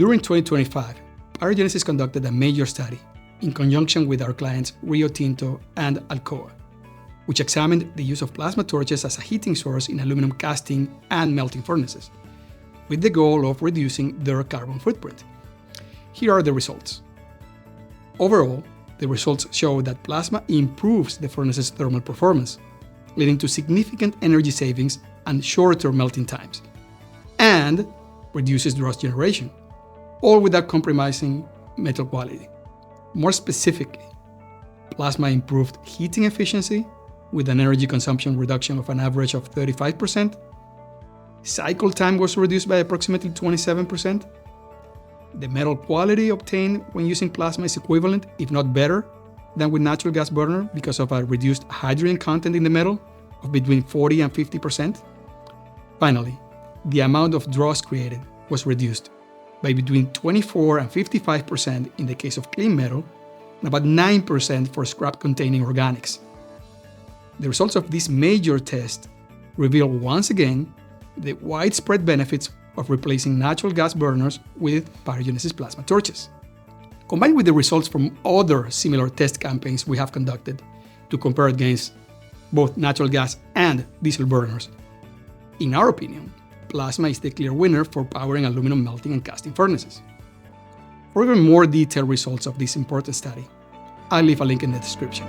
During 2025, PyroGenesis conducted a major study in conjunction with our clients Rio Tinto and Alcoa, which examined the use of plasma torches as a heating source in aluminum casting and melting furnaces, with the goal of reducing their carbon footprint. Here are the results. Overall, the results show that plasma improves the furnace's thermal performance, leading to significant energy savings and shorter melting times, and reduces dross generation, all without compromising metal quality. More specifically, plasma improved heating efficiency with an energy consumption reduction of an average of 35%. Cycle time was reduced by approximately 27%. The metal quality obtained when using plasma is equivalent, if not better, than with natural gas burner because of a reduced hydrogen content in the metal of between 40 and 50%. Finally, the amount of dross created was reduced by between 24 and 55% in the case of clean metal, and about 9% for scrap-containing organics. The results of this major test reveal once again the widespread benefits of replacing natural gas burners with PyroGenesis plasma torches. Combined with the results from other similar test campaigns we have conducted to compare against both natural gas and diesel burners, in our opinion, plasma is the clear winner for powering aluminum melting and casting furnaces. For even more detailed results of this important study, I'll leave a link in the description.